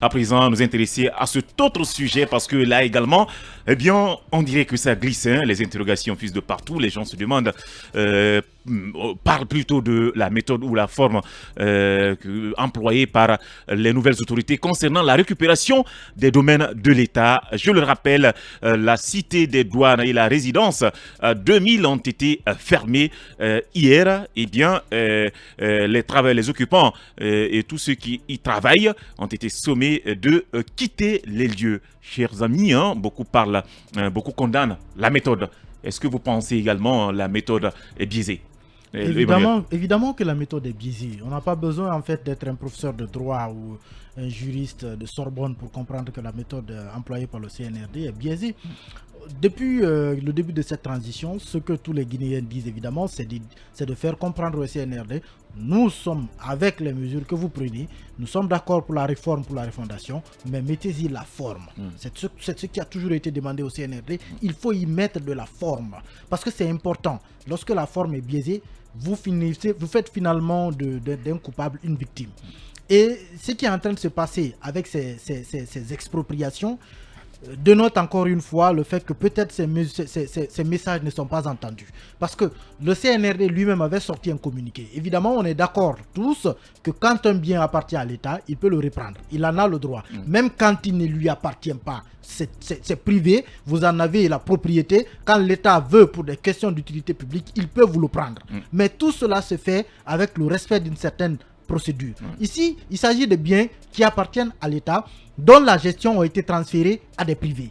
À présent, nous intéresser à cet autre sujet parce que là également, eh bien, on dirait que ça glisse, hein, les interrogations fusent de partout, les gens se demandent, parlent plutôt de la méthode ou la forme employée par les nouvelles autorités concernant la récupération des domaines de l'État. Je le rappelle, la cité des douanes et la résidence 2000 ont été fermées hier. Eh bien, les occupants et tous ceux qui y travaillent ont été sommés de quitter les lieux. Chers amis, hein, beaucoup parlent, beaucoup condamnent la méthode. Est-ce que vous pensez également la méthode est biaisée? Évidemment que la méthode est biaisée. On n'a pas besoin en fait d'être un professeur de droit ou un juriste de Sorbonne pour comprendre que la méthode employée par le CNRD est biaisée. Depuis le début de cette transition, ce que tous les Guinéens disent évidemment, c'est de faire comprendre au CNRD, nous sommes avec les mesures que vous prenez, nous sommes d'accord pour la réforme, pour la refondation, mais mettez-y la forme. C'est ce qui a toujours été demandé au CNRD, il faut y mettre de la forme, parce que c'est important. Lorsque la forme est biaisée, vous faites finalement d'un coupable une victime. Et ce qui est en train de se passer avec ces expropriations, dénote encore une fois le fait que peut-être ces messages ne sont pas entendus. Parce que le CNRD lui-même avait sorti un communiqué. Évidemment, on est d'accord tous que quand un bien appartient à l'État, il peut le reprendre. Il en a le droit. Même quand il ne lui appartient pas, c'est privé, vous en avez la propriété. Quand l'État veut pour des questions d'utilité publique, il peut vous le prendre. Mais tout cela se fait avec le respect d'une certaine procédure. Ici, il s'agit de biens qui appartiennent à l'État, dont la gestion a été transférée à des privés.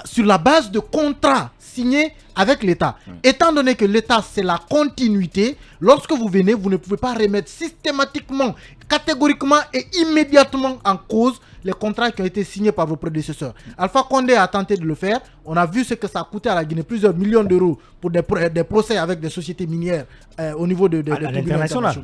Sur la base de contrats signés avec l'État. Étant donné que l'État, c'est la continuité, lorsque vous venez, vous ne pouvez pas remettre systématiquement, catégoriquement et immédiatement en cause les contrats qui ont été signés par vos prédécesseurs. Alpha Condé a tenté de le faire. On a vu ce que ça a coûté à la Guinée, plusieurs millions d'euros pour des procès avec des sociétés minières au niveau de l'international.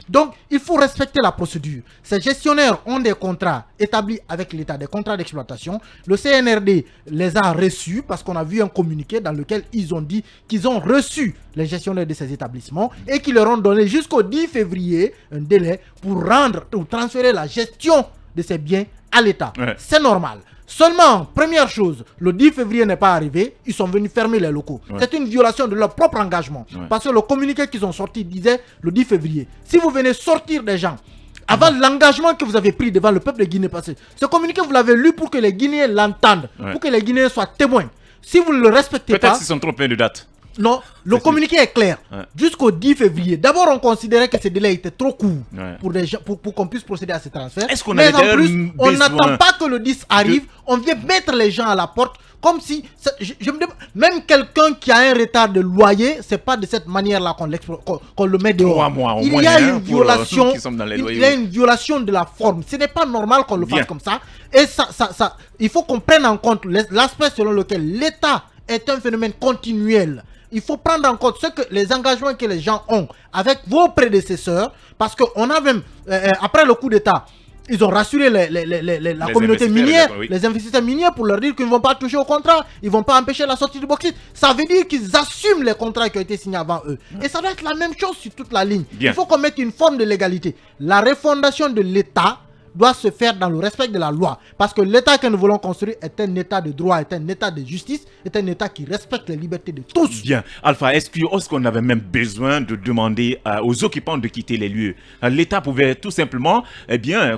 Donc, il faut respecter la procédure. Ces gestionnaires ont des contrats établis avec l'État, des contrats d'exploitation. Le CNRD les a reçus parce qu'on a vu un communiqué dans lequel ils ont dit qu'ils ont reçu les gestionnaires de ces établissements et qu'ils leur ont donné jusqu'au 10 février un délai pour rendre ou transférer la gestion de ces biens à l'État. C'est normal. Seulement, première chose, le 10 février n'est pas arrivé, ils sont venus fermer les locaux. C'est une violation de leur propre engagement. Parce que le communiqué qu'ils ont sorti disait le 10 février, si vous venez sortir des gens avant l'engagement que vous avez pris devant le peuple de Guinée passé, ce communiqué vous l'avez lu pour que les Guinéens l'entendent, pour que les Guinéens soient témoins. Si vous ne le respectez pas... Peut-être qu'ils sont trop pleins de dates. Non, le communiqué est clair. Jusqu'au 10 février. D'abord, on considérait que ce délai était trop court pour qu'on puisse procéder à ce transfert. Mais en plus, on n'attend pas que le 10 arrive. On vient mettre les gens à la porte. Comme si, je me demande, même quelqu'un qui a un retard de loyer, c'est pas de cette manière-là qu'on le met dehors. 3 mois, Il y a une violation. Il y a une violation de la forme. Ce n'est pas normal qu'on le fasse comme ça. Et il faut qu'on prenne en compte l'aspect selon lequel l'État est un phénomène continuel. Il faut prendre en compte les engagements que les gens ont avec vos prédécesseurs, parce qu'on a même, après le coup d'État, ils ont rassuré la communauté minière, les investisseurs miniers, pour leur dire qu'ils ne vont pas toucher au contrat, ils ne vont pas empêcher la sortie du bauxite. Ça veut dire qu'ils assument les contrats qui ont été signés avant eux. Et ça doit être la même chose sur toute la ligne. Il faut qu'on mette une forme de légalité. La refondation de l'État doit se faire dans le respect de la loi. Parce que l'État que nous voulons construire est un État de droit, est un État de justice, est un État qui respecte les libertés de tous. Bien. Alpha, est-ce qu'on avait même besoin de demander aux occupants de quitter les lieux? L'État pouvait tout simplement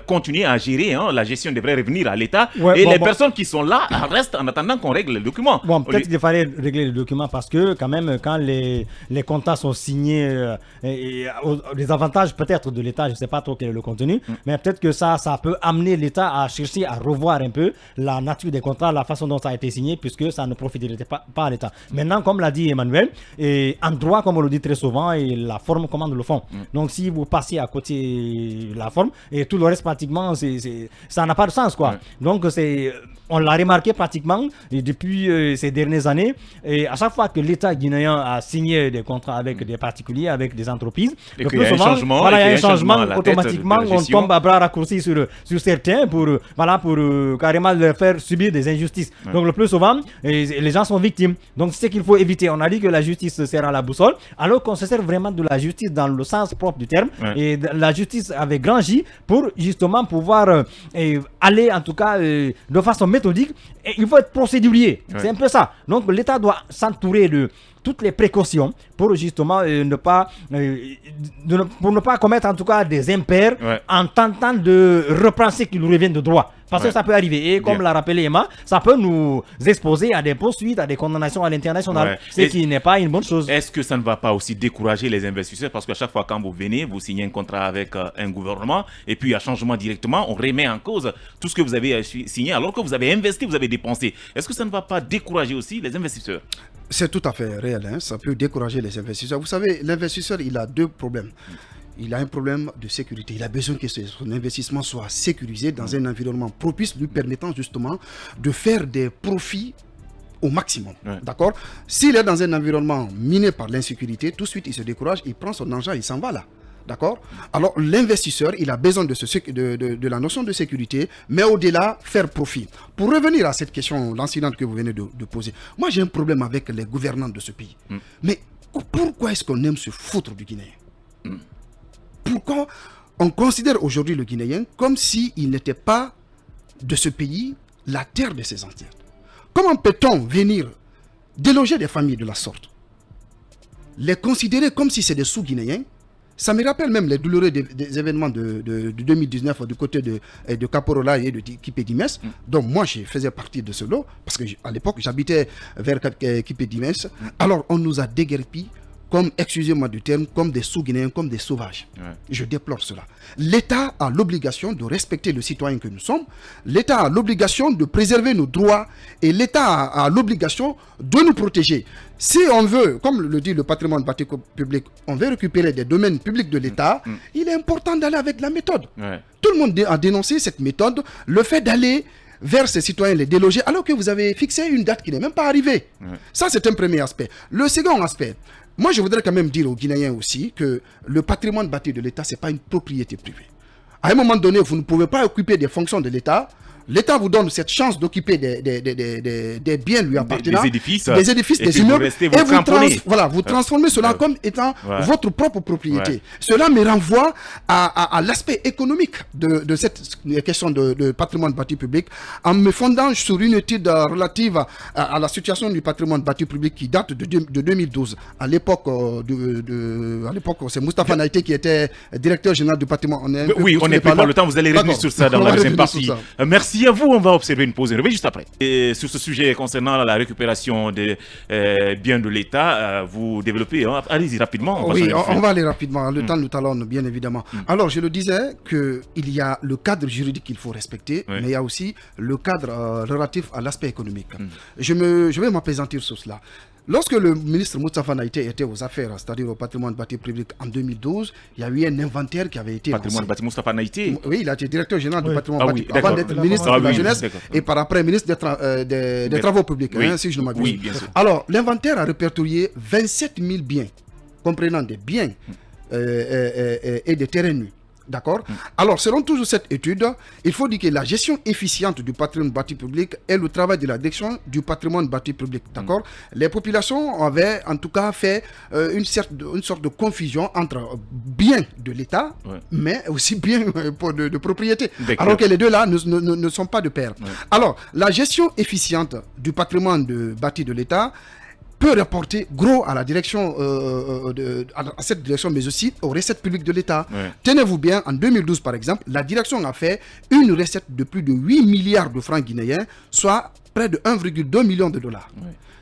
continuer à gérer. La gestion devrait revenir à l'État. Et les personnes qui sont là restent en attendant qu'on règle les documents. Bon, peut-être qu'il fallait régler les documents parce que quand même, quand les contrats sont signés, les avantages peut-être de l'État, je ne sais pas trop quel est le contenu, mais peut-être que ça peut amener l'État à chercher à revoir un peu la nature des contrats, la façon dont ça a été signé, puisque ça ne profiterait pas à l'État. Maintenant, comme l'a dit Emmanuel, en droit, comme on le dit très souvent, et la forme commande le fond. Donc, si vous passez à côté de la forme, et tout le reste, pratiquement, ça n'a pas de sens, quoi. Donc, on l'a remarqué pratiquement depuis ces dernières années. Et à chaque fois que l'État guinéen a signé des contrats avec des particuliers, avec des entreprises, et qu'il y a un changement, automatiquement, on tombe à bras raccourcis sur certains pour carrément leur faire subir des injustices. Donc le plus souvent, les gens sont victimes. Donc c'est ce qu'il faut éviter. On a dit que la justice sert à la boussole, alors qu'on se sert vraiment de la justice dans le sens propre du terme, et de la justice avec grand J, pour justement pouvoir aller en tout cas de façon méthodique. Et il faut être procédurier. C'est un peu ça. Donc l'État doit s'entourer de toutes les précautions pour justement ne pas commettre en tout cas des impairs en tentant de reprendre ce qui nous revient de droit. Parce que ça peut arriver. Et comme l'a rappelé Emma, ça peut nous exposer à des poursuites, à des condamnations à l'international. Ce qui n'est pas une bonne chose. Est-ce que ça ne va pas aussi décourager les investisseurs? Parce qu'à chaque fois quand vous venez, vous signez un contrat avec un gouvernement et puis à changement directement, on remet en cause tout ce que vous avez signé alors que vous avez investi, vous avez dépensé. Est-ce que ça ne va pas décourager aussi les investisseurs? C'est tout à fait réel, hein. Ça peut décourager les investisseurs. Vous savez, l'investisseur, il a deux problèmes. Il a un problème de sécurité. Il a besoin que son investissement soit sécurisé dans un environnement propice, lui permettant justement de faire des profits au maximum. D'accord? S'il est dans un environnement miné par l'insécurité, tout de suite, il se décourage, il prend son argent, il s'en va là. D'accord? Alors, l'investisseur, il a besoin de la notion de sécurité, mais au-delà, faire profit. Pour revenir à cette question lancinante que vous venez de poser, moi, j'ai un problème avec les gouvernants de ce pays. Mais pourquoi est-ce qu'on aime se foutre du Guinéen? Pourquoi on considère aujourd'hui le Guinéen comme s'il n'était pas de ce pays la terre de ses ancêtres? Comment peut-on venir déloger des familles de la sorte? Les considérer comme si c'est des sous-Guinéens? Ça me rappelle même les douloureux des événements de 2019 du côté de Kaporola et de Kipé-Dimes. Donc moi, je faisais partie de ce lot, parce qu'à l'époque, j'habitais vers Kipé-Dimes. Alors, on nous a déguerpis comme, excusez-moi du terme, comme des sous-Guinéens, comme des sauvages. Je déplore cela. L'État a l'obligation de respecter le citoyen que nous sommes. L'État a l'obligation de préserver nos droits et l'État a l'obligation de nous protéger. Si on veut, comme le dit le patrimoine bâti public, on veut récupérer des domaines publics de l'État, il est important d'aller avec la méthode. Tout le monde a dénoncé cette méthode, le fait d'aller vers ces citoyens, les déloger, alors que vous avez fixé une date qui n'est même pas arrivée. Ça, c'est un premier aspect. Le second aspect, moi, je voudrais quand même dire aux Guinéens aussi que le patrimoine bâti de l'État, ce n'est pas une propriété privée. À un moment donné, vous ne pouvez pas occuper des fonctions de l'État. L'État vous donne cette chance d'occuper des biens lui appartenant, des édifices, des immeubles, et vous transformez cela comme étant votre propre propriété. Cela me renvoie à l'aspect économique de cette question de patrimoine bâti public, en me fondant sur une étude relative à la situation du patrimoine bâti public qui date de 2012. À l'époque, c'est Moustapha Naïté qui était directeur général du patrimoine. Oui, on n'est plus par le temps, vous allez revenir sur ça dans la deuxième partie. Merci à vous, on va observer une pause. Je reviens juste après. Et sur ce sujet concernant la récupération des biens de l'État, vous développez, allez-y rapidement. On va aller rapidement, le temps nous talonne bien évidemment. Alors je le disais qu'il y a le cadre juridique qu'il faut respecter, mais il y a aussi le cadre relatif à l'aspect économique. Je vais m'apaisantir sur cela. Lorsque le ministre Moustapha Naïté était aux affaires, c'est-à-dire au patrimoine bâti public en 2012, il y a eu un inventaire qui avait été patrimoine bâti Moustapha Naïté. Oui, il a été directeur général du patrimoine bâti avant d'être ministre de la jeunesse et par après ministre des travaux publics, si je ne m'abuse. Alors, l'inventaire a répertorié 27 000 biens, comprenant des biens et des terrains nus. D'accord? Alors, selon toujours cette étude, il faut dire que la gestion efficiente du patrimoine bâti public est le travail de la direction du patrimoine bâti public. D'accord? Les populations avaient en tout cas fait une sorte de confusion entre biens de l'État, mais aussi biens de propriété. Alors que les deux là ne sont pas de pair. Alors, la gestion efficiente du patrimoine bâti de l'État peut rapporter gros à la direction, à cette direction, mais aussi aux recettes publiques de l'État. Tenez-vous bien, en 2012 par exemple, la direction a fait une recette de plus de 8 milliards de francs guinéens, soit près de 1,2 million de dollars.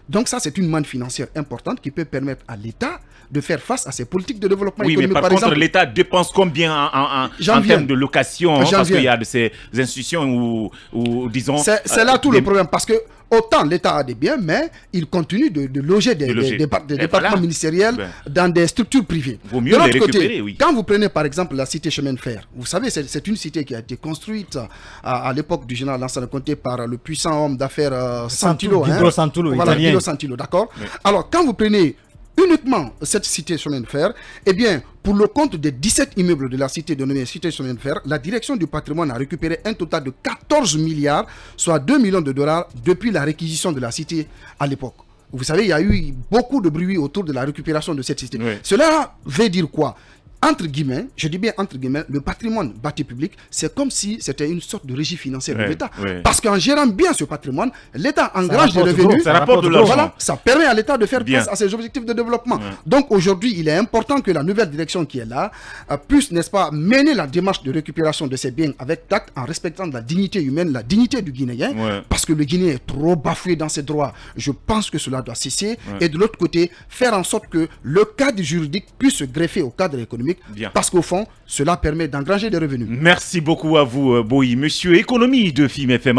Donc ça, c'est une manne financière importante qui peut permettre à l'État de faire face à ces politiques de développement économique. Mais par contre, l'État dépense combien en termes de location, parce qu'il y a de ces institutions où disons... C'est là tout le problème, parce que autant l'État a des biens, mais il continue de loger des départements ministériels dans des structures privées. Vaut mieux les récupérer, quand vous prenez par exemple la cité chemin de fer, vous savez, c'est une cité qui a été construite à l'époque du général Lansana Conté par le puissant homme d'affaires Santilo. Guido Santolo, voilà, Guido Santilo, d'accord. Alors, quand vous prenez uniquement cette cité chemin de fer, eh bien, pour le compte des 17 immeubles de la cité dénommée cité chemin de fer, la direction du patrimoine a récupéré un total de 14 milliards, soit 2 millions de dollars depuis la réquisition de la cité à l'époque. Vous savez, il y a eu beaucoup de bruit autour de la récupération de cette cité. Oui. Cela veut dire quoi? Entre guillemets, je dis bien entre guillemets, le patrimoine bâti public, c'est comme si c'était une sorte de régie financière de l'État. Parce qu'en gérant bien ce patrimoine, l'État engrange des revenus. Ça rapporte de l'argent. Voilà, ça permet à l'État de faire Bien. face à ses objectifs de développement. Donc aujourd'hui, il est important que la nouvelle direction qui est là puisse, n'est-ce pas, mener la démarche de récupération de ces biens avec tact, en respectant la dignité humaine, la dignité du Guinéen, parce que le Guinéen est trop bafoué dans ses droits. Je pense que cela doit cesser. Et de l'autre côté, faire en sorte que le cadre juridique puisse se greffer au cadre économique. Bien. Parce qu'au fond, cela permet d'engranger des revenus. Merci beaucoup à vous, Boyi. Monsieur Économie de FIM FM.